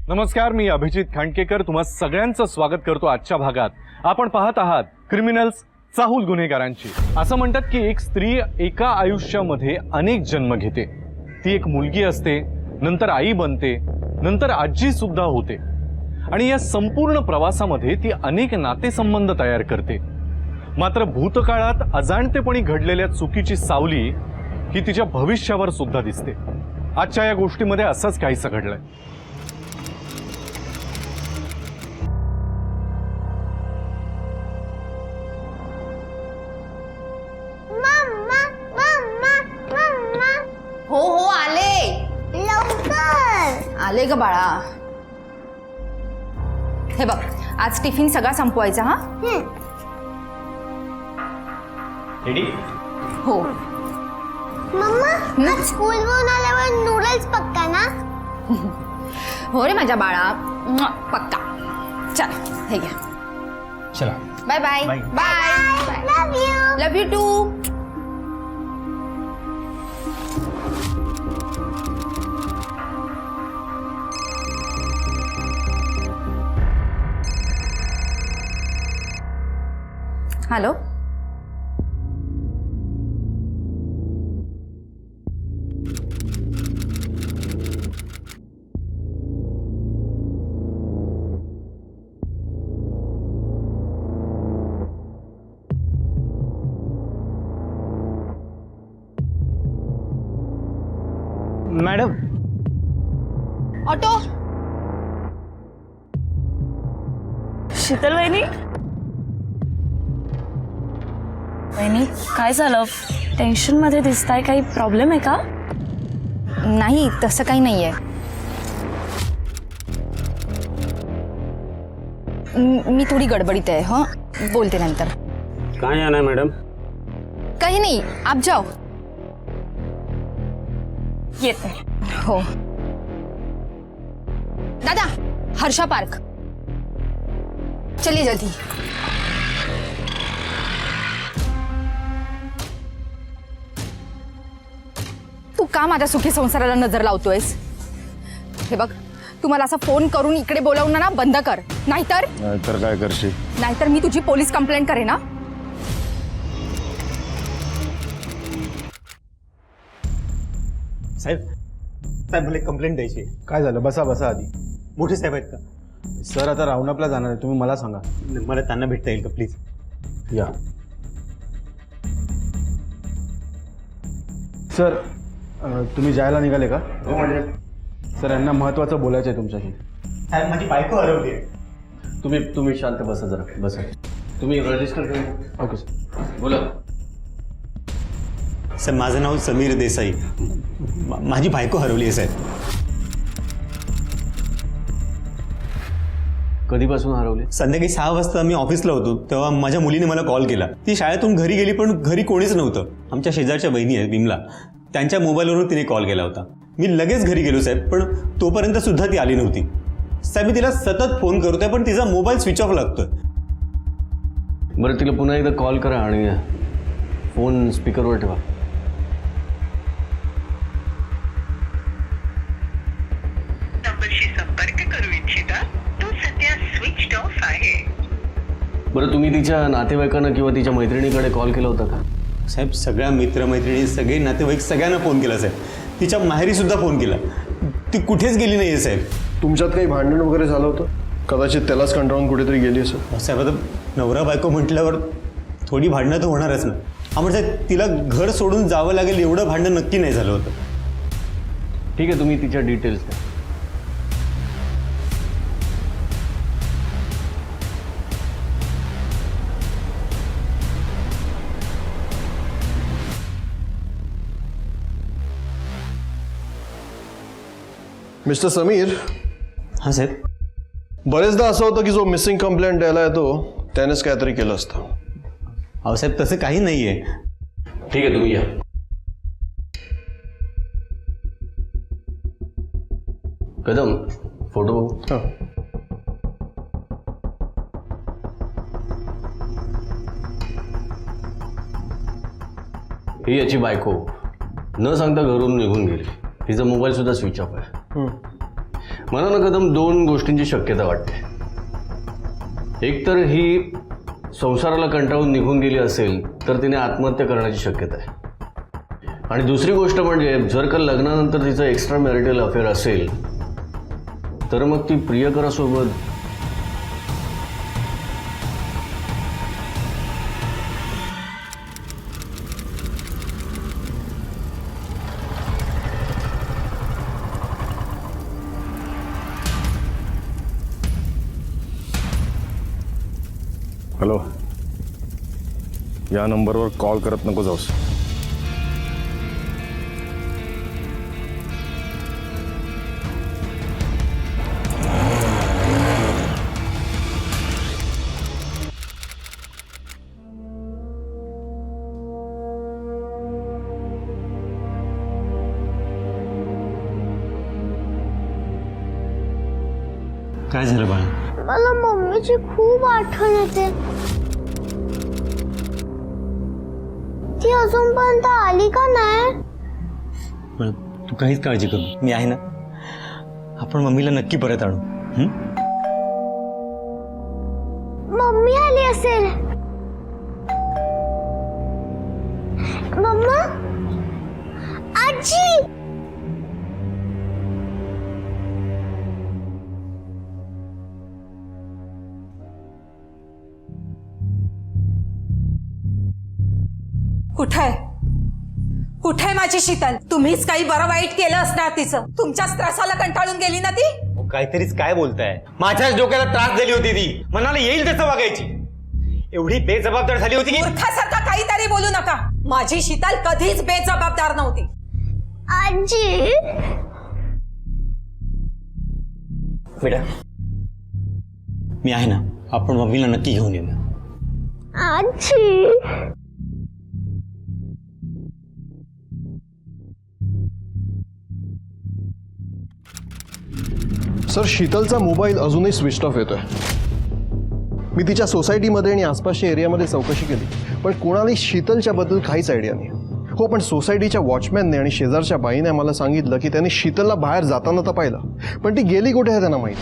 नमस्कार, मी अभिजित खांडकेकर तुम्हा सगळ्यांचं स्वागत करतो आजच्या भागात। आपण पाहत आहात क्रिमिनल्स, चाहूल गुन्हेगारांची। असं म्हणतात की एक स्त्री एका आयुष्यामध्ये अनेक जन्म घेते। ती एक मुलगी असते, नंतर आई बनते, नंतर आजी सुद्धा होते आणि या संपूर्ण प्रवासामध्ये ती अनेक नातेसंबंध तयार करते। मात्र भूतकाळात अजाणतेपणी घडलेल्या चुकीची सावली ही तिच्या भविष्यावर सुद्धा दिसते। आजच्या या गोष्टीमध्ये असंच काहीसं घडलंय। हो हो आले लवकर आले ग बाळा। हे बघ, आज टिफिन सगळा संपवायचा हा। रेडी? हो मम्मा आज स्कूलवरून आल्यावर नूडल्स पक्का ना? हो रे माझ्या बाळा, पक्का। चल हे घ्या, चला bye bye bye. Bye. Love you. Love you too. Hello, madam, auto. Sheetal वहिनी, वहिनी काय झालं? टेन्शन मध्ये दिसताय, काही प्रॉब्लेम आहे का? नाही, तसं काही नाहीये। मी थोडी गडबडीत आहे। हाँ, बोलते नंतर। कहाँ जाना है मैडम? कहीं नहीं, आप जाओ। येते। हो दादा, हर्षा पार्क। चलिए जल्दी। तू का माझ्या सुखी संसाराला नजर लावतोयस? हे बघ, तू मला असा फोन करून इकडे बोलावून ना बंद कर, नाहीतर काय करशील? नाहीतर मी तुझी पोलीस कंप्लेंट करेन ना। साहेब, साहेब मला कंप्लेंट द्यायची आहे. काय झालं? बसा बसा आधी। मोठे साहेब आहेत का? सर आता राऊंडअपला जाणार आहे, तुम्ही मला सांगा। मला त्यांना भेटता येईल का प्लीज? या सर, तुम्ही जायला निघाले का? सर, यांना महत्त्वाचं बोलायचं आहे तुमच्याशी। साहेब, माझी बायको हरवली आहे. तुम्ही शांत बसा जरा, बसा। तुम्ही रजिस्टर करा। ओके सर, बोला। साहेब, माझं नाव समीर देसाई। माझी बायको हरवली आहे साहेब। कधीपासून हरवले? संध्याकाळी 6 वाजता मी ऑफिसला होतो, तेव्हा माझ्या मुलीने मला कॉल केला। ती शाळेतून घरी गेली, पण घरी कोणीच नव्हतं। आमच्या शेजारच्या बहिणी आहेत विमला, त्यांच्या मोबाईलवरून तिने कॉल केला होता। मी लगेच घरी गेलो साहेब, पण तोपर्यंत सुद्धा ती आली नव्हती। साहेब, मी तिला सतत फोन करतोय, पण तिचा मोबाईल स्विच ऑफ लागतोय। बरं, तिला पुन्हा एकदा कॉल करा आणि फोन स्पीकरवर ठेवा। नंबरशी संपर्क करू इच्छिता तो सध्या स्विच ऑफ आहे। बरं, तुम्ही तिच्या नातेवाईकांना किंवा तिच्या मैत्रिणीकडे कॉल केला होता का? साहेब, सगळ्या मित्रमैत्रिणी, सगळे नातेवाईक, सगळ्यांना फोन केला साहेब। तिच्या माहेरी सुद्धा फोन केला, ती कुठेच गेली नाही आहे साहेब। तुमच्यात काही भांडण वगैरे झालं होतं? कदाचित त्यालाच कंटाळून कुठेतरी गेली असं। साहेब, आता नवरा बायको म्हटल्यावर थोडी भांडणं तर होणारच ना। आपण साहेब, तिला घर सोडून जावं लागेल एवढं भांडण नक्की नाही झालं होतं। ठीक आहे, तुम्ही तिच्या डिटेल्स द्या। मिस्टर समीर, हां साहेब। बरेचदा असं होतं की जो मिसिंग कंप्लेंट द्यायला येतो त्यानेच काहीतरी केलं असतं। अहो साहेब, तसं काही नाही आहे। ठीक आहे, तुम्ही या। कदम, फोटो बघू। हां, ही याची बायको न सांगता घरून निघून गेली। तिचा मोबाईल सुद्धा स्विच ऑफ आहे। मला ना कदम दोन गोष्टींची शक्यता वाटते. एक तर ही संसाराला कंटाळून निघून गेली असेल तर तिने आत्महत्या करण्याची शक्यता आहे. आणि दुसरी गोष्ट म्हणजे जर का लग्नानंतर तिचं एक्स्ट्रा मॅरिटल अफेअर असेल तर मग ती प्रियकरासोबत हॅलो, या नंबरवर कॉल करत नको जाऊस. काय झालं बाळा? मला मम्मीची खूप आठवण येते. ती अजूनपर्यंत आली का नाही? बाळा, तू काहीच काळजी करू, मी आहे ना. आपण मम्मीला नक्की परत आणू. मम्मी आली असेल. मम्मा, आजी. कुठे कुठे माझी शीतल? तुम्हीच काही बरं वाईट केलं असणार तिचं. तुमच्याच त्रासाला कंटाळून गेली ना ती. काहीतरीच काय बोलताय? माझ्याच डोक्याला त्रास दिली होती ती. मनाला येईल तसं वागायची. एवढी बेजबाबदार झाली होती की मूर्खासारखा काहीतरी बोलू नका. माझी शीतल कधीच बेजबाबदार नव्हती. आजी, बेटा मी आहे ना. आपण मम्मीला नक्की घेऊन येऊ. आजी. सर, शीतलचा मोबाईल अजूनही स्विच ऑफ येतोय. मी तिच्या सोसायटीमध्ये आणि आसपासच्या एरियामध्ये चौकशी केली, पण कोणालाही शीतलच्या बद्दल काहीच आयडिया नाही. हो, पण सोसायटीच्या वॉचमॅनने आणि शेजारच्या बाईने मला सांगितलं की त्यांनी शीतलला बाहेर जाताना तर पाहिलं, पण ती गेली कुठे हे त्यांना माहिती.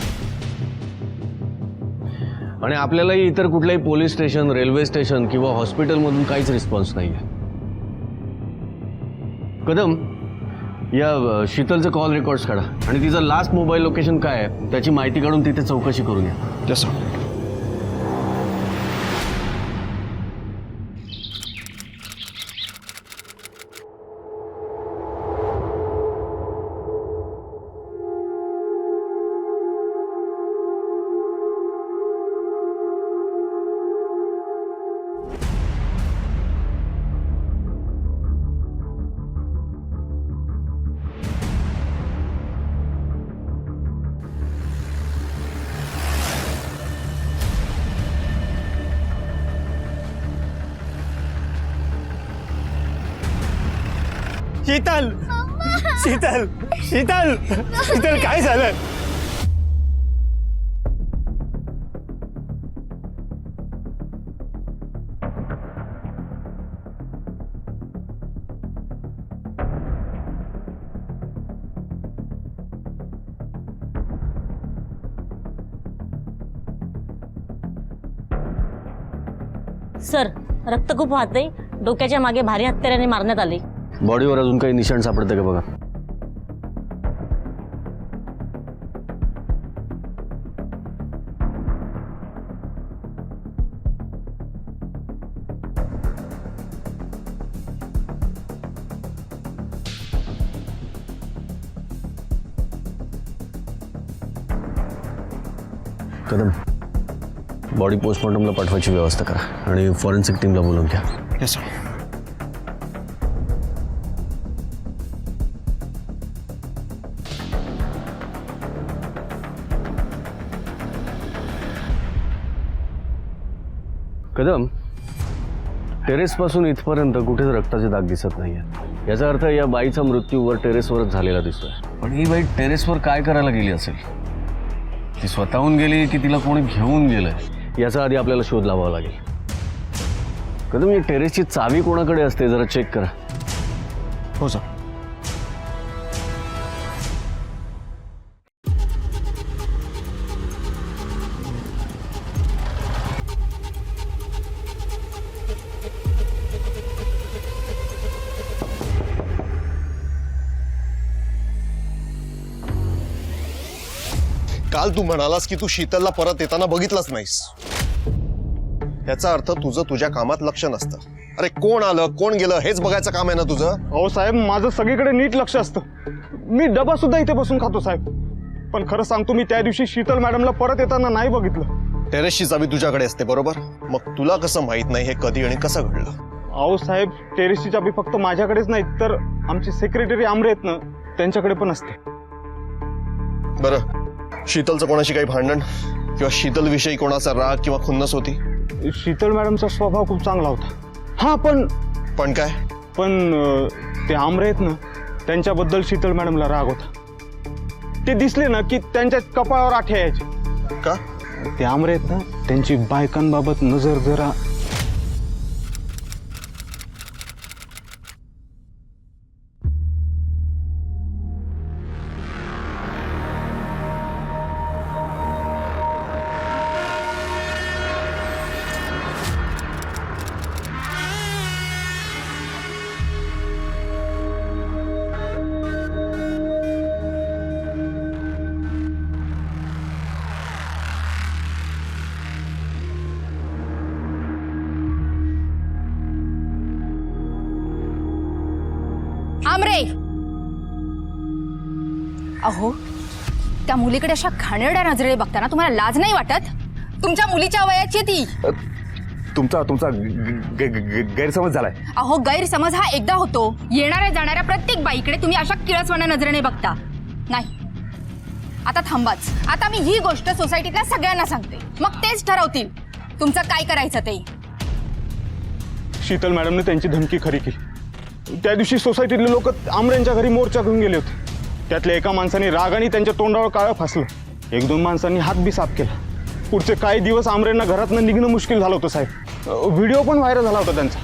आणि आपल्यालाही इतर कुठल्याही पोलीस स्टेशन, रेल्वे स्टेशन किंवा हॉस्पिटलमधून काहीच रिस्पॉन्स नाही आहे. कदम, या शीतलचं कॉल रेकॉर्ड्स काढा आणि तिचं लास्ट मोबाईल लोकेशन काय आहे त्याची माहिती काढून तिथे चौकशी करून घ्या. Yes sir. शीतल, शीतल, शीतल, शीतल, काय झालं? सर, रक्त खूप वाहते. डोक्याच्या मागे भारी हत्याराने मारण्यात आले. बॉडीवर अजून काही निशाण सापडतं का बघा. कदम, बॉडी पोस्टमॉर्टमला पाठवायची व्यवस्था करा आणि फॉरेन्सिक टीमला बोलवून घ्या. Yes sir. कदम, टेरेसपासून इथपर्यंत कुठेच रक्ताचे दाग दिसत नाही आहेत. याचा अर्थ या बाईचा मृत्यू वर टेरेसवरच झालेला दिसतोय. पण ही बाई टेरेसवर काय करायला गेली असेल? ती स्वतःहून गेली की तिला कोणी घेऊन गेलंय याचा आधी आपल्याला शोध लावावा लागेल. कदम, या टेरेसची चावी कोणाकडे असते जरा चेक करा. हो सर. काल तू म्हणालास की तू शीतलला परत येताना बघितलंच नाहीस. याचा अर्थ तुझं तुझ्या कामात लक्ष नसतं. अरे कोण आलं कोण गेलं हेच बघायचं काम आहे ना तुझं. अहो साहेब, माझं सगळीकडे नीट लक्ष असतं. मी डबा सुद्धा इथे बसून खातो साहेब. पण खरं सांगतो, मी त्या दिवशी शीतल मॅडमला परत येताना नाही बघितलं. टेरेसची चावी तुझ्याकडे असते बरोबर. मग तुला कसं माहित नाही हे कधी आणि कसं घडलं. अहो साहेब, टेरेसची चाबी फक्त माझ्याकडेच नाही तर आमचे सेक्रेटरी आमरे आहेत ना, त्यांच्याकडे पण असते. बरं, शीतलचं कोणाशी काही भांडण किंवा शीतल विषयी कोणाचा राग किंवा खुन्नस होती? शीतल मॅडमचा स्वभाव खूप चांगला होता. हा पण काय? ते आमरे आहेत ना, त्यांच्याबद्दल शीतल मॅडमला राग होता. ते दिसले ना की त्यांच्या कपाळावर आठे यायचे. का? ते आमरे आहेत ना, त्यांची बायकांबाबत नजर जरा आमरे, अहो त्या मुलीकडे अशा घाणेरड्या नजरेने बघताना तुम्हाला लाज नाही वाटत? तुमच्या मुलीच्या वयाची ती. तुमचा गैरसमज झालाय. अहो गैरसमज हा एकदा होतो. येणाऱ्या जाणाऱ्या प्रत्येक बाईकडे तुम्ही अशा किळसवाण्या नजरेने बघता. नाही, आता थांबाच. आता मी ही गोष्ट सोसायटीतल्या सगळ्यांना सांगते, मग तेच ठरवतील तुमचं काय करायचं ते. शीतल मॅडमने त्यांची धमकी खरी केली. त्या दिवशी सोसायटीतले लोक आमऱ्यांच्या घरी मोर्चा घेऊन गेले होते. त्यातल्या एका माणसाने रागाने त्यांच्या तोंडावर काळं फासलं. 1-2 माणसांनी हात बी साफ केला. पुढचे काही दिवस आमरेंना घरातनं निघणं मुश्किल झालं होतं साहेब. व्हिडिओ पण व्हायरल झाला होता त्यांचा.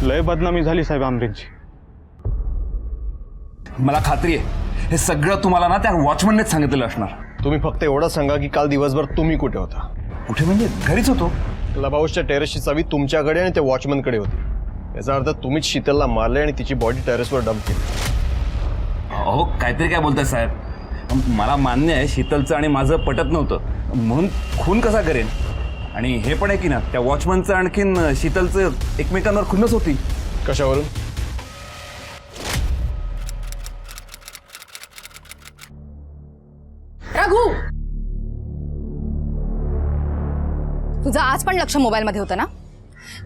लय बदनामी झाली साहेब आमरेंची. मला खात्री आहे हे सगळं तुम्हाला ना त्या वॉचमननेच सांगितलेलं असणार. तुम्ही फक्त एवढं सांगा की काल दिवसभर तुम्ही कुठे होता? कुठे म्हणजे घरीच होतो. क्लब हाऊसच्या टेरेसची चावी तुमच्याकडे आणि त्या वॉचमनकडे होती. याचा अर्थ तुम्हीच शीतलला मारले आणि तिची बॉडी टेरेसवर डंप केली. अहो काहीतरी काय बोलताय साहेब. मला मान्य आहे शीतलचं आणि माझं पटत नव्हतं म्हणून खून कसा करेन. आणि हे पण आहे की ना, त्या वॉचमनचं आणखीन शीतलचं एकमेकांवर खुन्नस होती. कशावरून? रघु, तुझं आज पण लक्ष मोबाईल मध्ये होतं ना?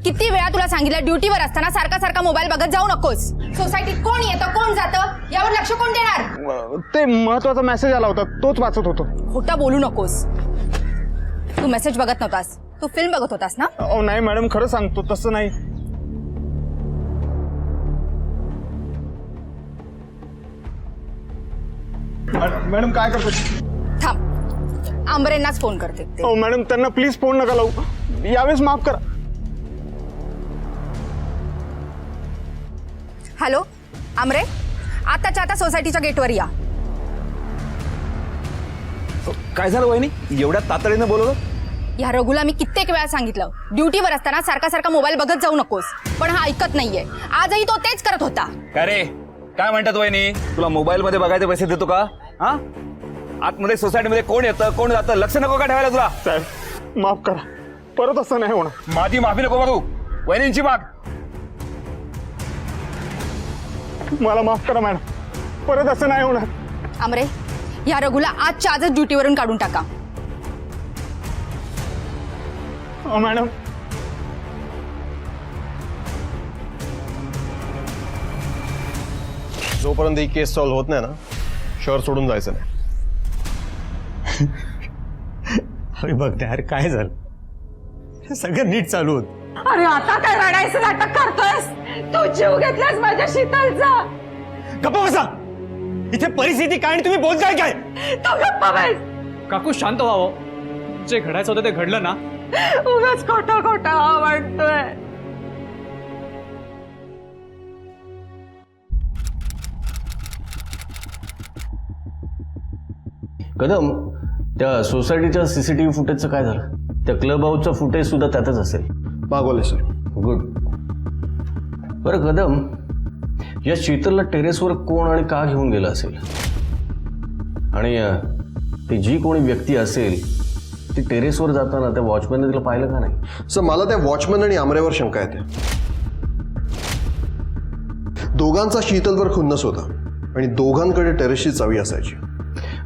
किती वेळा तुला सांगितलं ड्युटीवर असताना सारखा सारखा मोबाईल बघत जाऊ नकोस. सोसायटीत कोण येतं कोण जातं यावर लक्ष कोण देणार? ते महत्वाचा मेसेज आला होता, तोच वाचत होतो. खोटं बोलू नकोस. तू मेसेज बघत नव्हतास, तू फिल्म बघत होतास ना? अहो नाही मॅडम, खरं सांगतो तसं नाही. मॅडम काय करतो? थांब, आंबरेंनाच फोन करते. हो मॅडम, त्यांना प्लीज फोन नका लावू. यावेळेस माफ करा. हॅलो आमरे, आताच्या आता सोसायटीच्या गेटवर या. काय झालं वहिनी, एवढ्या तातडीनं बोलवलं? या रघुला मी कित्येक वेळा सांगितलं ड्युटीवर असताना सारखा सारखा मोबाईल बघत जाऊ नकोस, पण हा ऐकत नाहीये. आजही तो तेच करत होता. काय रे, काय म्हणतात वहिनी? तुला मोबाईल मध्ये बघायचे पैसे देतो का? हा, आतमध्ये सोसायटीमध्ये कोण येतं कोण जातं लक्ष नको का ठेवायला तुला? साहेब माफ करा, परत असं नाही होणार. माझी माफी नको मागू, वहिनींची माग. मला माफ करा मॅडम, परत असं नाही होणार. आमरे, या रघुला आजच्या आजच ड्युटीवरून काढून टाका. मॅडम, जोपर्यंत ही केस सॉल्व्ह होत नाही ना, शहर सोडून जायचं नाही. अरे बघ ना यार, काय झालं? हे सगळं नीट चालू होत. अरे आता काय रडायचं नाटक करतोयस? तू जीव घेतलास माझ्या शीतलचा. गप्पा बसा. इथे परिस्थिती काय आणि तुम्ही बोलताय काय? तू गप्प बस. काकू शांत व्हावं. जे घडायचं होतं ते घडलं ना. उगाच खोटा खोटा वाटतोय. कदम, त्या सोसायटीच्या सीसीटीव्ही फुटेजचं काय झालं? त्या क्लब हाऊसचं फुटेज सुद्धा त्यातच असेल. मागवले सर. गुड. बरं कदम, या शीतलला टेरेसवर कोण आणि का घेऊन गेला असेल? आणि ती जी कोणी व्यक्ती असेल ती टेरेसवर जाताना त्या वॉचमॅनने तिला पाहिलं का नाही? सर मला त्या वॉचमन आणि आमरेवर शंका येते. दोघांचा शीतलवर खुन्नस होता आणि दोघांकडे टेरेसची चावी असायची.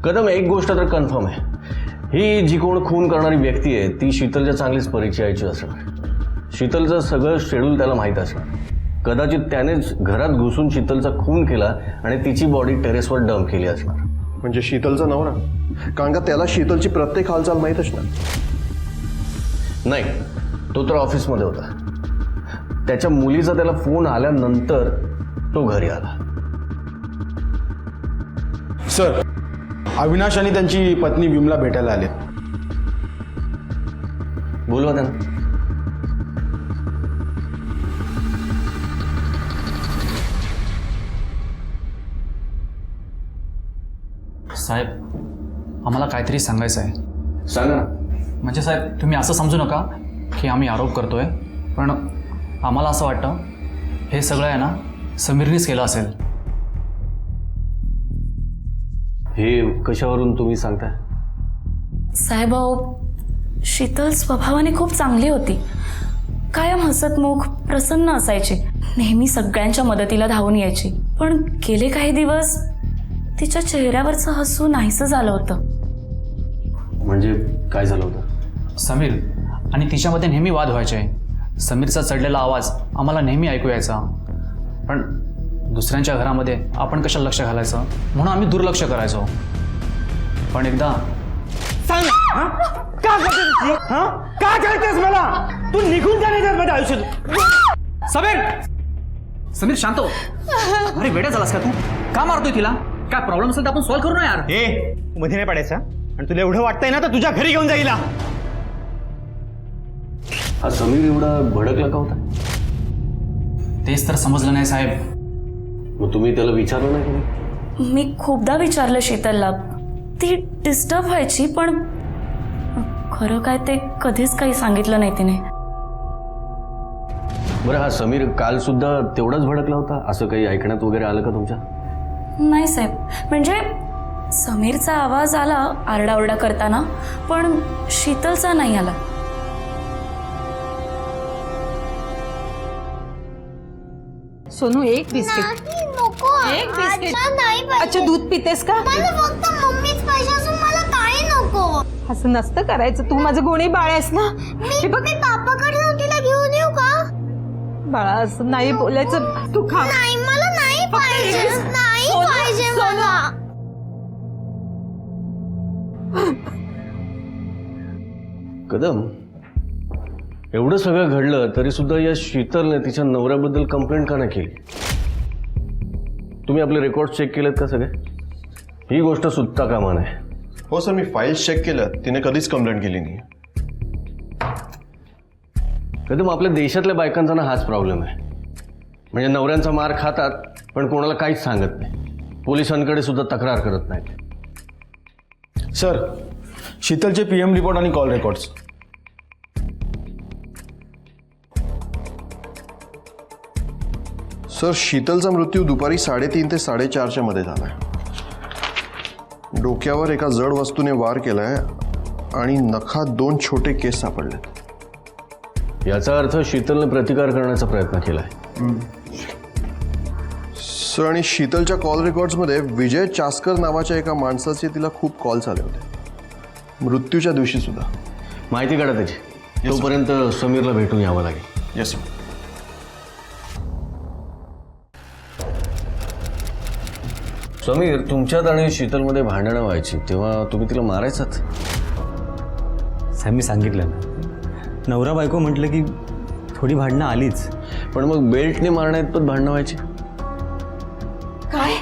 कदम, एक गोष्ट तर कन्फर्म आहे, ही जी कोण खून करणारी व्यक्ती आहे ती शीतलच्या चांगलीच परिचयाची असणार. शीतलचं सगळं शेड्यूल त्याला माहीत असणार. कदाचित त्यानेच घरात घुसून शीतलचा खून केला आणि तिची बॉडी टेरेसवर डंप केली असणार. म्हणजे शीतलचा नवरा, कारण का त्याला शीतलची प्रत्येक हालचाल माहीत असणार. नाही, तो तर ऑफिसमध्ये होता. त्याच्या मुलीचा त्याला फोन आल्यानंतर तो घरी आला. सर, अविनाश आणि त्यांची पत्नी विमला भेटायला आले. बोलवा त्यांना. साहेब, आम्हाला काहीतरी सांगायचं आहे. सांगा ना. म्हणजे साहेब, तुम्ही असं समजू नका की आम्ही आरोप करतोय, पण आम्हाला असं वाटतं हे सगळं आहे ना समीरनीच केलं असेल. हे कशावरून तुम्ही सांगताय? साहेब, शीतल स्वभावाने खूप चांगली होती. कायम हसतमुख प्रसन्न असायची. नेहमी सगळ्यांच्या मदतीला धावून यायची. पण गेले काही दिवस तिच्या चेहऱ्यावरचं हसू नाहीसं झालं होतं. म्हणजे काय झालं होतं? समीर आणि तिच्यामध्ये नेहमी वाद व्हायचे. समीरचा चढलेला आवाज आम्हाला नेहमी ऐकू यायचा, पण दुसऱ्यांच्या घरामध्ये आपण कशाला लक्ष घालायचं म्हणून आम्ही दुर्लक्ष करायचो. पण एकदा सांग, का करतेस? का करतेस मला? तू निघून जाण्याच्या माझ्या आयुष्यात. समीर शांत हो. अरे वेडा झालास का तू? का मारतोय तिला? काय प्रॉब्लेम असेल तर आपण सॉल्व्ह करू ना यार. ए, मध्ये नाही पडायचा. आणि तुला एवढं वाटतंय ना तर तुझ्या घरी घेऊन जाईल. हा समीर एवढा भडकला का होता? तेच तर समजलं नाही साहेब. मग तुम्ही त्याला विचारलं नाही की? मी खूपदा विचारलं शीतलला. ती डिस्टर्ब व्हायची, पण खरं काय ते कधीच काही सांगितलं नाही तिने. बरं, हा समीर काल सुद्धा तेवढाच भडकला होता? असं काही ऐकण्यात वगैरे आलं का तुमच्या? नाही साहेब, म्हणजे समीरचा आवाज आला आरडाओरडा करताना, पण शीतलचा नाही आला. सोनू, एक बिस्किट. नाही, नको. एक बिस्किट. आता नाही पाहिजे. अच्छा, दूध पितेस का? मला फक्त मम्मीच पाहिजे असून मला काही नको. असं नसतं करायचं. तू माझं गुणी बाळ आहेस ना. मी पापाकडे जाऊन तिला घेऊन येऊ का? बाळा, असं नाही बोलायचं. तू खा. नाही, मला नाही पाहिजे. नाही सोनू, पाहिजे सोनू. मला. कदम, एवढं सगळं घडलं तरी सुद्धा या शीतलने तिच्या नवऱ्याबद्दल कंप्लेंट का नाही केली? तुम्ही आपले रेकॉर्ड चेक केलेत का सगळे? ही गोष्ट सुटता कामा नये. हो सर, मी फाईल्स चेक केल्या. तिने कधीच कंप्लेंट केली नाही. कदम, आपल्या देशातल्या बायकांचा ना हाच प्रॉब्लेम आहे. म्हणजे नवऱ्यांचा मार खातात पण कोणाला काहीच सांगत नाही. पोलिसांकडे सुद्धा तक्रार करत नाहीत. सर, शीतलचे PM रिपोर्ट आणि कॉल रेकॉर्ड्स. सर, शीतलचा मृत्यू दुपारी 3:30 ते 4:30 मध्ये झालाय. डोक्यावर एका जड वस्तूने वार केलाय आणि नखात 2 छोटे केस सापडलेत. याचा अर्थ शीतलने प्रतिकार करण्याचा प्रयत्न केलाय. सर, आणि शीतलच्या कॉल रेकॉर्ड्समध्ये विजय चास्कर नावाच्या एका माणसाचे तिला खूप कॉल्स आले होते, मृत्यूच्या दिवशी सुद्धा. माहिती काढा त्याची. तोपर्यंत समीरला भेटून यावं लागेल. Yes sir. समीर, तुमच्यात आणि शीतलमध्ये भांडणं व्हायची तेव्हा तुम्ही तिला मारायचात? साहेब, मी सांगितलं ना, नवरा बायको म्हटलं की थोडी भांडणं आलीच. पण मग बेल्टने मारण्यात पण भांडणं व्हायची? काय?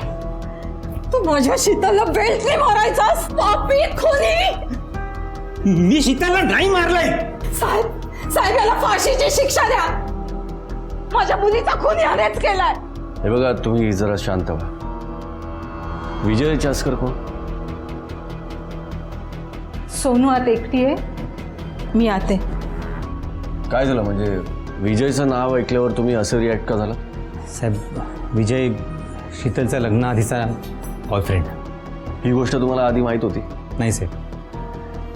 तू माझ्या शीतलला बेल्टने मारायचास? पापी खुनी. मी शीतलला नाही मारलंय. साहेब, याला फाशीची शिक्षा द्या. माझ्या मुलीचा खून यानेच केलाय. हे बघा, तुम्ही जरा शांत व्हा. विजय चास्कर कोण? सोनू आत एकटी आहे, मी आते. काय झालं? म्हणजे विजयचं नाव ऐकल्यावर तुम्ही असं रिॲक्ट का झाला? साहेब, विजय शीतलचा लग्नाआधीचा बॉयफ्रेंड. ही गोष्ट तुम्हाला आधी माहीत होती? नाही साहेब,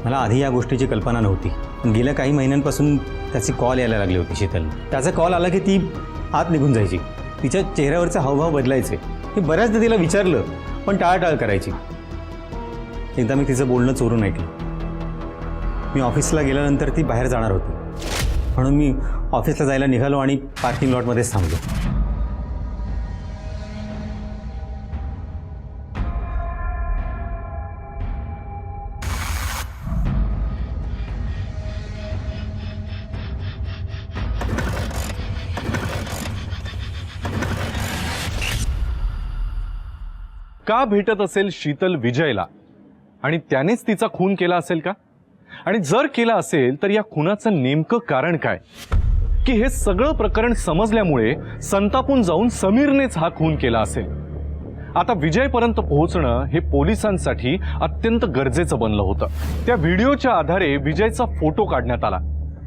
मला आधी या गोष्टीची कल्पना नव्हती. पण गेल्या काही महिन्यांपासून त्याची कॉल यायला लागली होती शीतल. त्याचा कॉल आला की ती आत निघून जायची. तिच्या चेहऱ्यावरचे हावभाव बदलायचे. मी बऱ्याचदा तिला विचारलं पण टाळाटाळ करायची. एकदा मी तिचं बोलणं चोरून ऐकलं. मी ऑफिसला गेल्यानंतर ती बाहेर जाणार होती म्हणून मी ऑफिसला जायला निघालो आणि पार्किंग लॉटमध्येच थांबलो. का भेटत असेल शीतल विजयला आणि त्यानेच तिचा खून केला असेल का? आणि जर केला असेल तर या खुनाचं नेमकं कारण काय? की हे सगळं प्रकरण समजल्यामुळे संतापून जाऊन समीरनेच हा खून केला असेल. आता विजयपर्यंत पोहोचणं हे पोलिसांसाठी अत्यंत गरजेचं बनलं होतं. त्या व्हिडिओच्या आधारे विजयचा फोटो काढण्यात आला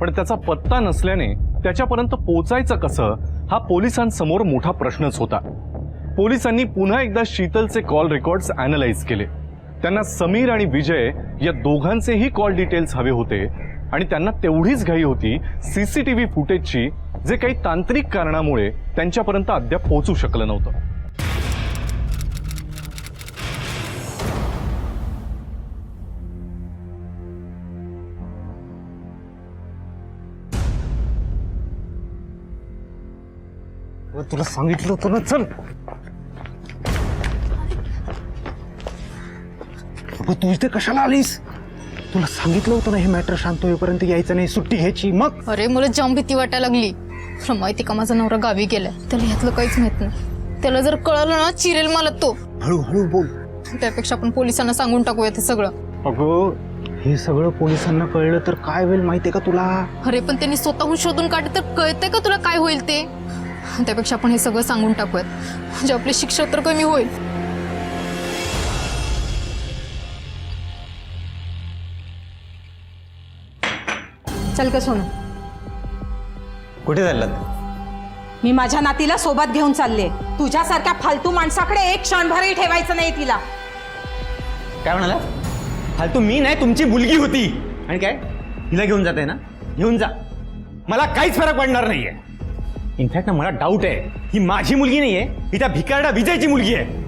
पण त्याचा पत्ता नसल्याने त्याच्यापर्यंत पोहोचायचं कसं हा पोलिसांसमोर मोठा प्रश्नच होता. पोलिसांनी पुन्हा एकदा शीतलचे कॉल रेकॉर्ड्स ॲनलाइज केले. त्यांना समीर आणि विजय या दोघांचेही कॉल डिटेल्स हवे होते आणि त्यांना तेवढीच घाई होती सीसीटीव्ही फुटेजची, जे काही तांत्रिक कारणामुळे त्यांच्यापर्यंत अद्याप पोहोचू शकलं नव्हतं. तुला सांगितलं होतं ना, चल. तू इथे कशाला आलीस? तुला सांगितलं होतं ना हे मॅटर शांत होईपर्यंत यायचं नाही, सुट्टी घ्यायची. मग अरे मला जाम भीती वाटायला लागली. तुला माहिती का माझा नवरा गावी गेलाय. त्याला ह्यातलं काहीच माहित नाही. त्याला जर कळलं ना चिरेल मला तो. हळूहळू बोल. त्यापेक्षा आपण पोलिसांना सांगून टाकूया ते सगळं. अगं हे सगळं पोलिसांना कळलं तर काय होईल माहितीये का तुला? अरे पण त्यांनी स्वतःहून शोधून काढलं तर कळतंय का तुला काय होईल ते? त्यापेक्षा आपण हे सगळं सांगून टाकूयात म्हणजे आपली शिक्षा तर कमी होईल. चल का सोनू, कुठे चाललात? मी माझ्या नातीला सोबत घेऊन चालले. तुझ्यासारख्या फालतू माणसाकडे एक क्षणभरही ठेवायचं नाही तिला. काय म्हणाला? फालतू मी नाही, तुमची मुलगी होती. आणि काय हिला घेऊन जाते ना, घेऊन जा, मला काहीच फरक पडणार नाहीये. इनफॅक्ट ना मला डाऊट आहे ही माझी मुलगी नाहीये, ही त्या भिकारडा विजयची मुलगी आहे.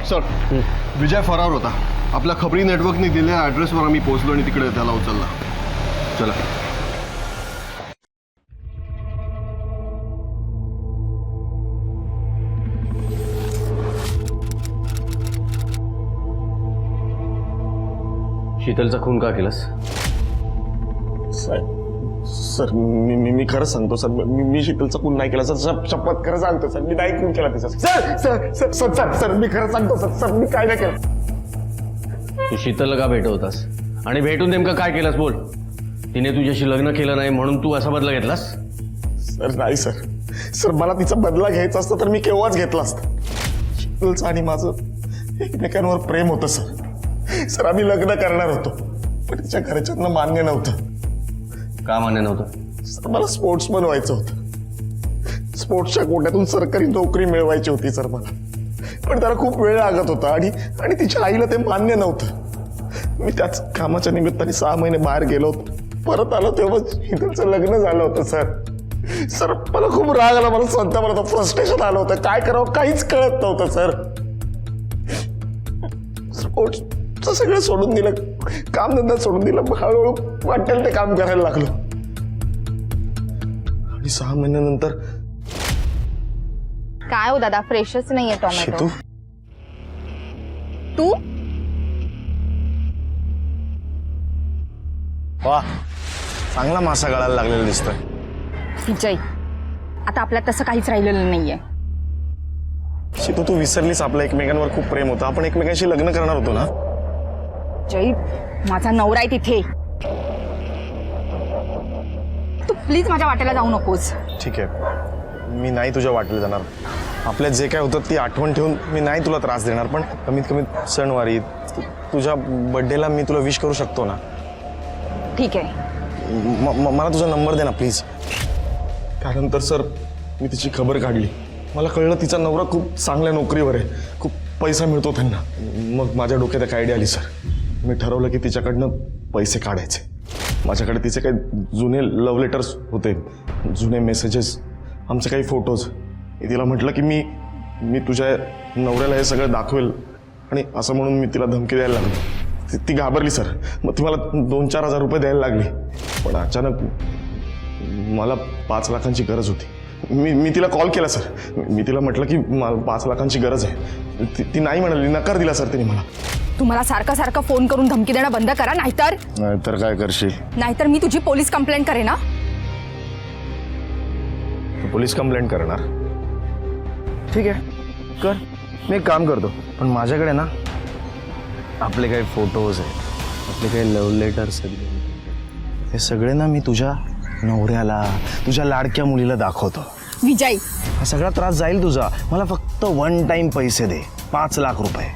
सर, विजय फरार होता. आपल्या खबरी नेटवर्कने दिलेल्या ॲड्रेसवर आम्ही पोहोचलो आणि तिकडे त्याला उचलला. चला. शीतलचा खून का केलास? सर मी खरंच सांगतो सर, मी शीतलचा खून नाही केला सर. शपथ खरं सांगतो सर, मी नाही खून केला तिचा. सर मी खरं सांगतो सर, मी काय नाही केलं. तू शीतलला का भेटवतास आणि भेटून नेमकं काय केलंस बोल? तिने तुझ्याशी लग्न केलं नाही म्हणून तू असा बदला घेतलास? सर नाही सर, मला तिचा बदला घ्यायचा असता तर मी केव्हाच घेतला असता. शीतलचं आणि माझं एकमेकांवर प्रेम होतं सर. आम्ही लग्न करणार होतो पण तिच्या घरच्यांना मान्य नव्हतं. का मान्य नव्हतं? सर मला स्पोर्ट्समन व्हायचं होतं. स्पोर्ट्सच्या कोट्यातून सरकारी नोकरी मिळवायची होती सर मला. पण त्याला खूप वेळ लागत होता आणि तिच्या आईला ते मान्य नव्हतं. मी त्याच कामाच्या निमित्ताने 6 महिने बाहेर गेलो होतो. परत आलो तेव्हा शीतलचं लग्न झालं होतं सर. मला खूप राग आला, मला स्वतः मला फ्रस्ट्रेशन आलं होतं. काय करावं काहीच कळत नव्हतं सर. स्पोर्ट्सचं सगळं सोडून दिलं, कामधंदा सोडून दिला. हळूहळू वाटेल ते काम करायला लागलो आणि 6 महिन्यानंतर काय हो दादा, फ्रेशच नाहीये टोमॅटो. तू वा, चांगला मासा गळायला लागलेला दिसतोय. विजय, आता आपल्यात तसं काहीच राहिलेलं नाहीये. शीतू, तू विसरलीस आपलं एकमेकांवर खूप प्रेम होतं. आपण एकमेकांशी लग्न करणार होतो ना. जय, माझा नवरा आहे तिथे. तू प्लीज माझ्या वाटेला जाऊ नकोस. ठीक आहे, मी नाही तुझ्या वाटेला जाणार. आपल्यात जे काय होतं ती आठवण ठेवून मी नाही तुला त्रास देणार. पण कमीत कमी सणवारी तुझ्या बर्थडेला मी तुला विश करू शकतो ना? ठीक आहे. मला तुझा नंबर दे ना प्लीज. त्यानंतर सर मी तिची खबर काढली. मला कळलं तिचा नवरा खूप चांगल्या नोकरीवर आहे, खूप पैसा मिळतो त्यांना. मग माझ्या डोक्यात एक आयडिया आली सर. मी ठरवलं की तिच्याकडनं पैसे काढायचे. माझ्याकडे तिचे काही जुने लव्ह लेटर्स होते, जुने मेसेजेस, आमचे काही फोटोज. मी तिला म्हटलं की मी तुझ्या नवऱ्याला हे सगळं दाखवेल, आणि असं म्हणून मी तिला धमकी द्यायला लागलो. ती घाबरली सर. मग ती मला 2-4 हजार रुपये द्यायला लागली. पण अचानक मला 5 लाखांची गरज होती. मी तिला कॉल केला सर. मी तिला म्हटलं की मला 5 लाखांची गरज आहे. ती नाही म्हणाली, नकार दिला सर तिने मला. तुम्हाला सारखं सारखं फोन करून धमकी देणं बंद करा, नाहीतर काय करशील? नाहीतर मी तुझी पोलीस कंप्लेंट करेन ना. पोलीस कंप्लेंट करणार? ठीक आहे, कर. मी एक काम करतो, पण माझ्याकडे ना आपले काही फोटोज आहेत, आपले काही लव्ह लेटर्स आहेत, हे सगळे ना मी तुझ्या नवऱ्याला, तुझ्या लाडक्या मुलीला दाखवतो. विजय, हा सगळा त्रास जाईल तुझा. मला फक्त 1 टाइम पैसे दे, 5 लाख रुपये.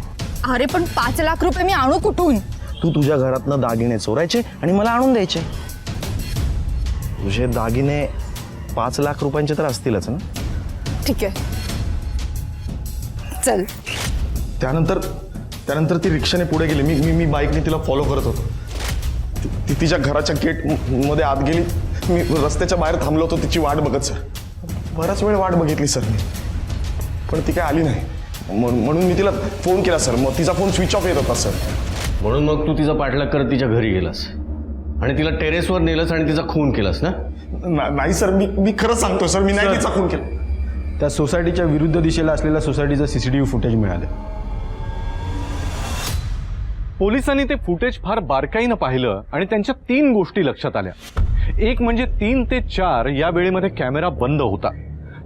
अरे पण 5 लाख रुपये मी आणू कुठून? तू तुझ्या घरातनं दागिने चोरायचे आणि मला आणून द्यायचे. तुझे दागिने 5 लाख रुपयांचे तर असतीलच ना? ठीक आहे, चल. त्यानंतर ती रिक्षाने पुढे गेली. मी बाईकने तिला फॉलो करत होतो. ती तिच्या घराच्या गेट मध्ये आत गेली. मी रस्त्याच्या बाहेर थांबलो होतो तिची वाट बघत सर. बराच वेळ वाट बघितली सर मी, पण ती काय आली नाही. म्हणून मी तिला फोन केला सर. मग तिचा फोन स्विच ऑफ येत होता सर. म्हणून मग तू तिचा पाठलाग करत तिच्या घरी गेलास आणि तिला टेरेसवर नेलंस आणि तिचा खून केलास ना? नाही सर, मी खरं सांगतो सर, मी नाही तिचा खून केला. त्या सोसायटीच्या विरुद्ध दिशेला असलेल्या सोसायटीचं CCTV फुटेज मिळालं. पोलिसांनी ते फुटेज फार बारकाईनं पाहिलं आणि त्यांच्या 3 गोष्टी लक्षात आल्या. एक म्हणजे 3 ते 4 या वेळेमध्ये कॅमेरा बंद होता.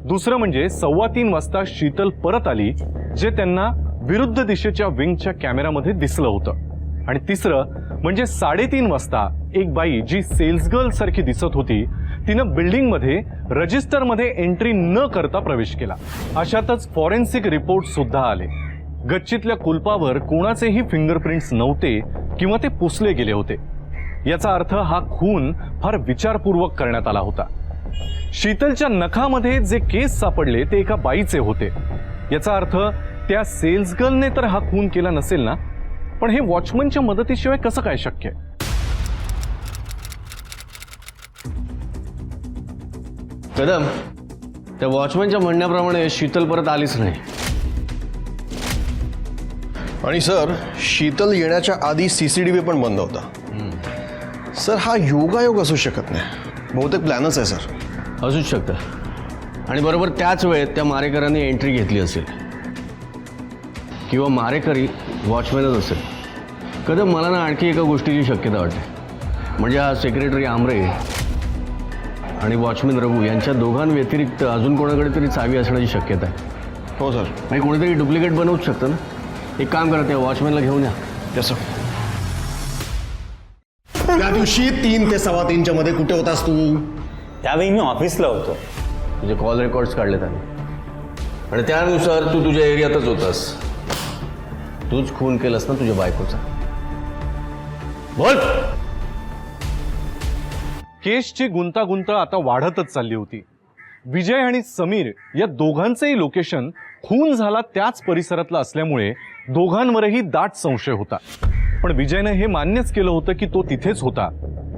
दुसरं म्हणजे 3:15 वाजता शीतल परत आली, जे त्यांना विरुद्ध दिशेच्या विंगच्या कॅमेरामध्ये दिसलं होतं. आणि तिसरं म्हणजे 3:30 वाजता एक बाई जी सेल्स गर्ल सारखी दिसत होती, तिनं बिल्डिंगमध्ये रजिस्टरमध्ये एंट्री न करता प्रवेश केला. अशातच फॉरेन्सिक रिपोर्ट सुद्धा आले. गच्चीतल्या कुलपावर कोणाचेही फिंगरप्रिंट्स नव्हते किंवा ते पुसले गेले होते. याचा अर्थ हा खून फार विचारपूर्वक करण्यात आला होता. शीतलच्या नखामध्ये जे केस सापडले ते एका बाईचे होते. याचा अर्थ त्या सेल्स गर्लने तर हा खून केला नसेल ना. पण हे वॉचमनच्या मदतीशिवाय कसं काय शक्य? कदम, त्या वॉचमॅनच्या म्हणण्याप्रमाणे शीतल परत आलीच नाही. आणि सर, शीतल येण्याच्या आधी CCTV पण बंद होता. सर, हा योगायोग असू शकत नाही. बहुतेक प्लॅनच आहे सर. असूच शकतं. आणि बरोबर त्याच वेळेत त्या मारेकरांनी एंट्री घेतली असेल, किंवा मारेकरी वॉचमॅनच असेल. कदम, मला ना आणखी एका गोष्टीची शक्यता वाटते. म्हणजे हा सेक्रेटरी आमरे आणि वॉचमॅन रघु यांच्या दोघांव्यतिरिक्त अजून कोणाकडे तरी चावी असण्याची शक्यता आहे. हो सर. म्हणजे कोणीतरी डुप्लिकेट बनवूच शकतं ना. एक काम करा, त्या वॉचमॅनला घेऊन या. तसं त्या दिवशी 3 ते 3:15 मध्ये कुठे होतास तू? त्यावेळी मी ऑफिसला होतो. तुझे कॉल रेकॉर्ड्स काढले त्याने आणि त्यानुसार तू तुझ्या एरियातच होतास. तूच खून केलास ना तुझ्या बायकोचा? बोल. केसची गुंतागुंत आता वाढतच चालली होती. विजय आणि समीर या दोघांचेही लोकेशन खून झाला त्याच परिसरातलं असल्यामुळे दोघांवरही दाट संशय होता. पण विजयने हे मान्यच केलं होतं की तो तिथेच होता.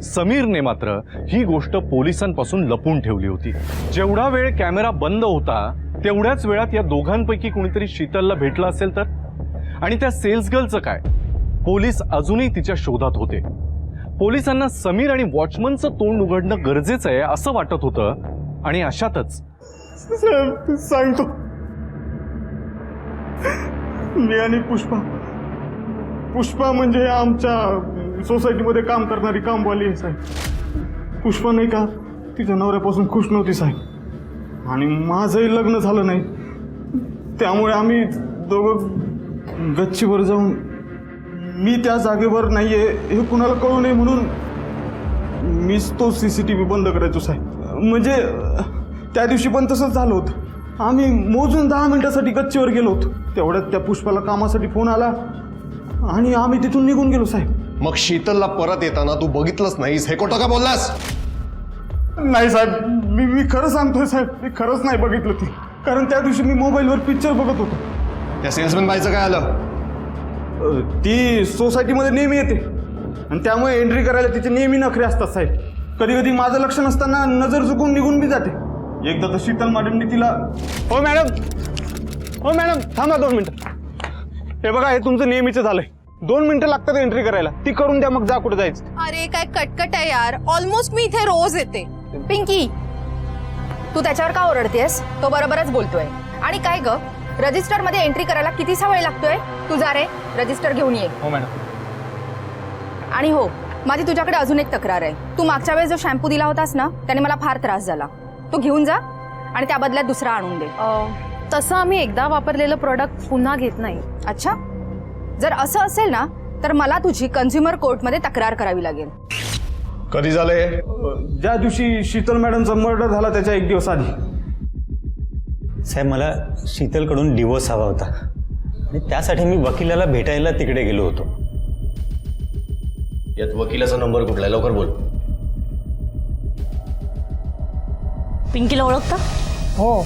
समीरने मात्र ही गोष्ट पोलिसांपासून लपून ठेवली होती. जेवढा वेळ कॅमेरा बंद होता तेवढ्याच वेळात या दोघांपैकी कुणीतरी शीतलला भेटलं असेल तर. आणि त्या सेल्स गर्लचं काय? पोलीस अजूनही तिच्या शोधात होते. पोलिसांना समीर आणि वॉचमनचं तोंड उघडणं गरजेचं आहे असं वाटत होतं. आणि अशातच सांगतो, मी आणि पुष्पा म्हणजे आमच्या सोसायटीमध्ये काम करणारी कामवाली आहे साहेब. पुष्पा नाही का, तिच्या नवऱ्यापासून खुश नव्हती साहेब. आणि माझंही लग्न झालं नाही, त्यामुळे आम्ही दोघं गच्चीवर जाऊन, मी त्या जागेवर नाहीये हे कुणाला कळू नये म्हणून मीच तो CCTV बंद करायचो साहेब. म्हणजे त्या दिवशी पण तसंच झालं होतं. आम्ही मोजून 10 मिनिटासाठी गच्चीवर गेलो होतो. तेवढ्यात त्या पुष्पाला कामासाठी फोन आला आणि आम्ही तिथून निघून गेलो साहेब. मग शीतलला परत येताना तू बघितलंच नाहीस हे खोटं का बोललास? नाही साहेब, मी खरं सांगतोय साहेब, मी खरंच नाही बघितलं ती. कारण त्या दिवशी मी मोबाईलवर पिक्चर बघत होतो. त्या सेल्समॅन बाईचं काय आलं? ती सोसायटीमध्ये नेहमी येते आणि त्यामुळे एंट्री करायला तिचे नेहमी नखरे असतात साहेब. कधी कधी माझं लक्ष नसताना नजर चुकून निघून बी जाते. एकदा तर शीतल मॅडमने तिला, हो मॅडम थांबा 2 मिनिटं. हे बघा, हे तुमचं नेहमीचं झालंय. 2 मिनिटं लागतात एंट्री करायला, ती करून द्या, मग जा कुठे जायचं. अरे काय कटकट आहे यार, ऑलमोस्ट मी इथे रोज येते. पिंकी, तू त्याच्यावर का ओरडतेस? तो बरोबरच बोलतोय. आणि काय ग, रजिस्टर मध्ये एंट्री करायला कितीसा वेळ लागतोय? तू जा रे, रजिस्टर घेऊन ये. हो मॅडम. आणि हो, माझी तुझ्याकडे अजून एक तक्रार आहे. तू मागच्या वेळेस जो शॅम्पू दिला होतास ना, त्याने मला फार त्रास झाला. तो घेऊन जा आणि त्या बदल्यात दुसरा आणून दे. तसं आम्ही एकदा वापरलेलं प्रोडक्ट पुन्हा घेत नाही. अच्छा, जर असं असेल ना तर मला तुझी कन्झ्युमर कोर्टमध्ये तक्रार करावी लागेल. कधी झालंय? ज्या दिवशी शीतल मॅडमचा मर्डर झाला त्याच्या 1 दिवस आधी. साहेब, मला शीतलकडून डिवोर्स हवा होता आणि त्यासाठी मी वकिलाला भेटायला तिकडे गेलो होतो. यात वकिलाचा नंबर कुठला आहे? लवकर बोल. पिंकीला ओळखता? हो,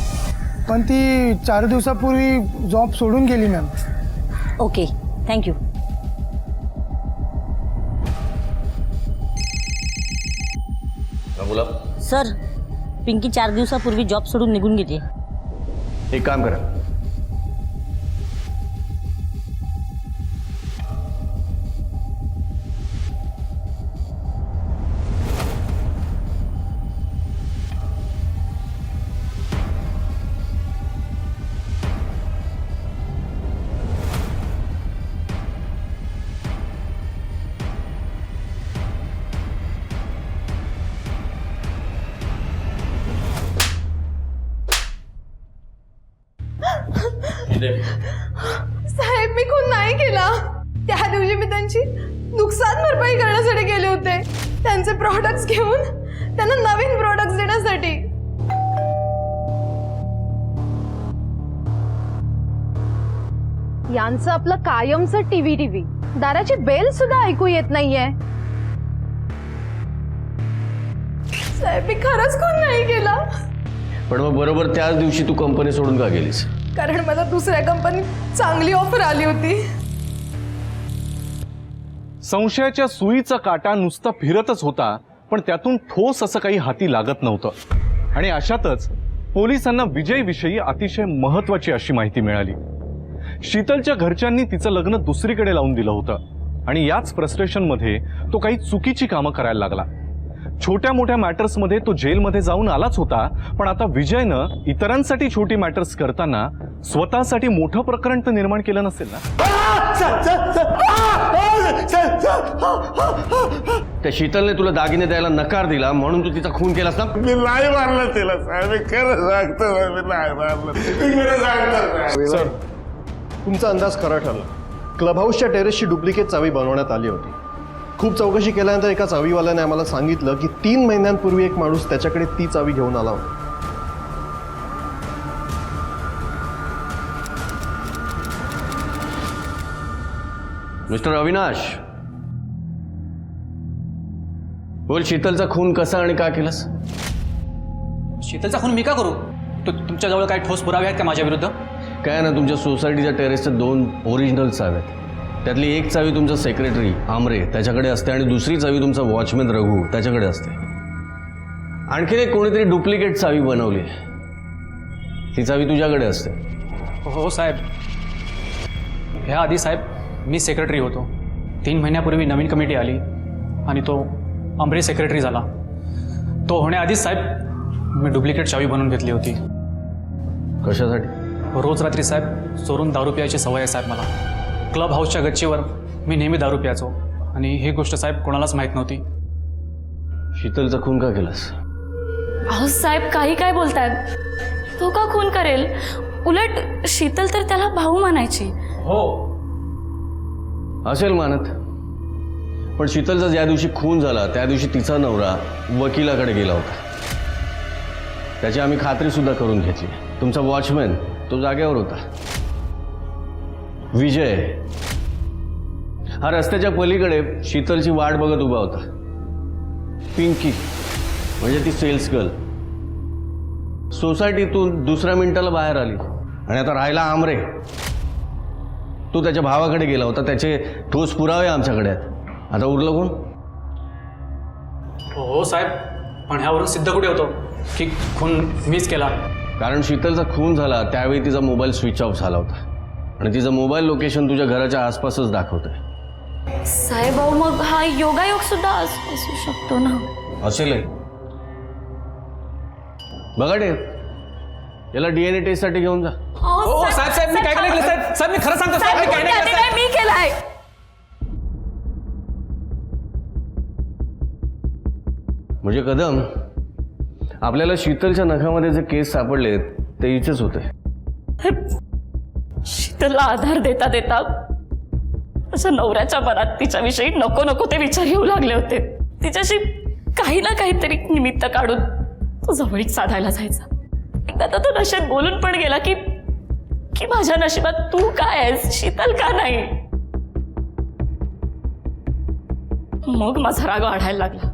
पण ती 4 दिवसापूर्वी जॉब सोडून गेली मॅम. Okay, thank you. बोला. सर, पिंकी 4 दिवसापूर्वी जॉब सोडून निघून गेली. एक काम करा, साहेब, मी खून नाही केला. त्या दिवशी मी त्यांची नुकसान भरपाई करण्यासाठी गेले होते, त्यांचे प्रॉडक्ट्स घेऊन त्यांना नवीन प्रॉडक्ट्स देण्यासाठी. यांचं आपलं कायमचं टीव्ही दाराची बेल सुद्धा ऐकू येत नाहीये. साहेब, मी खरंच खून नाही केला. पण मग बरोबर त्याच दिवशी तू कंपनी सोडून का गेलीस? कारण मला दुसऱ्या कंपनीत चांगली ऑफर आली होती. संशयाच्या सुईचा काटा नुसता फिरतच होता, पण त्यातून ठोस असं काही हाती लागत नव्हतं. आणि अशातच पोलिसांना विजयविषयी अतिशय महत्वाची अशी माहिती मिळाली. शीतलच्या घरच्यांनी तिचं लग्न दुसरीकडे लावून दिलं होतं आणि याच फ्रस्ट्रेशनमध्ये तो काही चुकीची कामं करायला लागला. छोट्या मोठ्या मॅटर्समध्ये तो जेलमध्ये जाऊन आलाच होता, पण आता विजयनं इतरांसाठी छोटी मॅटर्स करताना स्वतःसाठी मोठं प्रकरण तर निर्माण केलं नसेल ना? त्या शीतलने तुला दागिने द्यायला नकार दिला म्हणून तू तिचा खून केलास ना? मी नाही मारलं तिला साहेब, मी खरं सांगतो, मी नाही मारलं. मी खरं सांगतो. सर, तुमचा अंदाज खरा ठरला. क्लब हाऊसच्या टेरेसची डुप्लिकेट चावी बनवण्यात आली होती. खूप चौकशी केल्यानंतर एका चावीवाल्याने आम्हाला सांगितलं की 3 महिन्यांपूर्वी एक माणूस त्याच्याकडे ती चावी घेऊन आला होता. मिस्टर अविनाश, बोल, शीतलचा खून कसा आणि का केलास? शीतलचा खून मी का करू? तुमच्याजवळ काही ठोस पुरावे आहेत का माझ्या विरुद्ध? काय ना, तुमच्या सोसायटीच्या टेरेसच्या 2 ओरिजिनल चाव्या आहेत. त्यातली एक चावी तुमचा सेक्रेटरी आमरे त्याच्याकडे असते आणि दुसरी चावी तुमचा वॉचमॅन रघु त्याच्याकडे असते. आणखीन एक कोणीतरी डुप्लिकेट चावी बनवली, ती चावी तुझ्याकडे असते. हो साहेब, ह्या आधी साहेब मी सेक्रेटरी होतो. 3 महिन्यापूर्वी नवीन कमिटी आली आणि तो आमरे सेक्रेटरी झाला. तो होण्याआधीच साहेब मी डुप्लिकेट चावी बनवून घेतली होती. कशासाठी? रोज रात्री साहेब चोरून दारू प्यायची सवय आहे साहेब मला. क्लब हाऊसच्या गच्चीवर मी नेहमी दारू प्यायचो आणि ही गोष्ट साहेब कोणालाच माहीत नव्हती. शीतलचा खून का केलास? अहो साहेब, काही काय बोलतायत? तो का खून करेल? उलट शीतल तर त्याला भाऊ म्हणायची. हो असेल मानत, पण शीतलचा ज्या दिवशी खून झाला त्या दिवशी तिचा नवरा वकिलाकडे गेला होता. त्याची आम्ही खात्री सुद्धा करून घेतली. तुमचा वॉचमॅन तो जागेवर होता. विजय हा रस्त्याच्या पलीकडे शीतलची वाट बघत उभा होता. पिंकी म्हणजे ती सेल्स गर्ल सोसायटीतून दुसऱ्या मिनिटाला बाहेर आली. आणि आता राहिला आमरे, तो त्याच्या भावाकडे गेला होता. त्याचे ठोस पुरावे आमच्याकडे आहेत. आता उरलं कोण? हो साहेब, पण ह्यावरून सिद्ध कुठे होतो की खून मीच केला? कारण शीतलचा खून झाला त्यावेळी तिचा मोबाईल स्विच ऑफ झाला होता आणि तिचं मोबाईल लोकेशन तुझ्या घराच्या आसपासच दाखवतंय. साहेबभाऊ, मग हा योगायोग सुद्धा असू शकतो ना? असेल. बघा डे, याला DNA टेस्टसाठी घेऊन जा. हो साहेब, साहेब मी काय केलं साहेब? साहेब मी खरं सांगतो साहेब, मी काय नाही केलं. मी केलाय. म्हणजे कदम, आपल्याला शीतलच्या नखामध्ये जे केस सापडले ते इथेच होते. शीतलला आधार देता देता अशा नवऱ्याच्या मनात तिच्याविषयी नको नको ते विचार येऊ लागले होते. तिच्याशी काही ना काहीतरी निमित्त काढून तो जवळीक साधायला जायचा. एकदा तर तो नशेत बोलून पण गेला की की माझ्या नशिबात तू काय आहेस, शीतल का नाही. मग माझा राग वाढायला लागला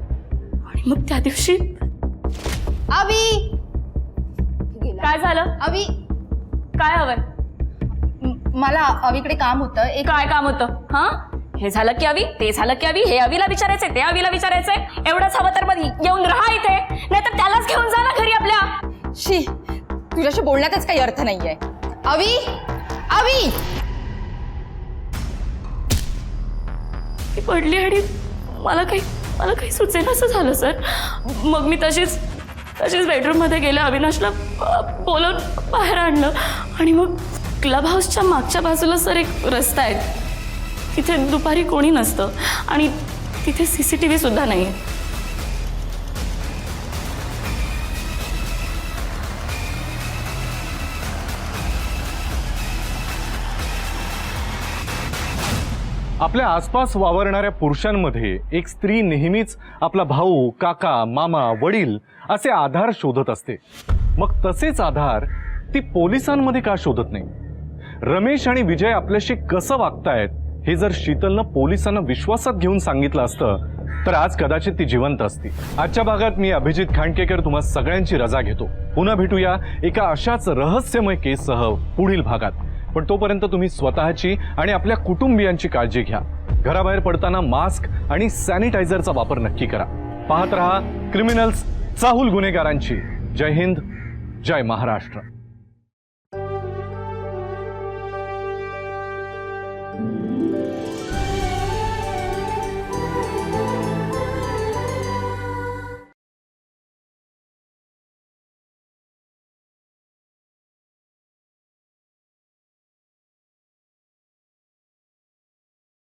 आणि मग त्या दिवशी अवी, काय झालं? अवी, काय हवंय? मला अवीकडे काम होतं. एक काय काम होतं? हा, हे झालं की अवी, ते झालं की अवी, हे अवीला विचारायचंय, ते अवीला विचारायचंय. एवढंच हवं तर मग येऊन राहा इथे, नाहीतर त्यालाच घेऊन जा ना घरी आपल्या. शी, तुझ्याशी बोलण्यातच काही अर्थ नाहीये. अवी, अवी, ती पडली आणि मला काही सुचेनासं झालं सर. मग मी तशीच बेडरूममध्ये गेले, अविनाशला बोलवून बाहेर आणलं आणि मग क्लब हाऊसच्या मागच्या बाजूला सर एक रस्ता आहे, तिथे दुपारी कोणी नसतं आणि तिथे CCTV सुद्धा नाही. आपल्या आसपास वावरणाऱ्या पुरुषांमध्ये एक स्त्री नेहमीच आपला भाऊ, काका, मामा, वडील असे आधार शोधत असते. मग तसेच आधार ती पोलिसांमध्ये का शोधत नाही? रमेश आणि विजय आपल्याशी कसं वागतायत हे जर शीतलनं पोलिसांना विश्वासात घेऊन सांगितलं असतं तर आज कदाचित ती जिवंत असती. आजच्या भागात मी अभिजित खांडकेकर तुम्हा सगळ्यांची रजा घेतो. पुन्हा भेटूया एका अशाच रहस्यमय केससह पुढील भागात. पण तोपर्यंत तुम्ही स्वतःची आणि आपल्या कुटुंबियांची काळजी घ्या. घराबाहेर पडताना मास्क आणि सॅनिटायझरचा वापर नक्की करा. पाहत रहा क्रिमिनल्स, चाहूल गुन्हेगारांची. जय हिंद, जय महाराष्ट्र.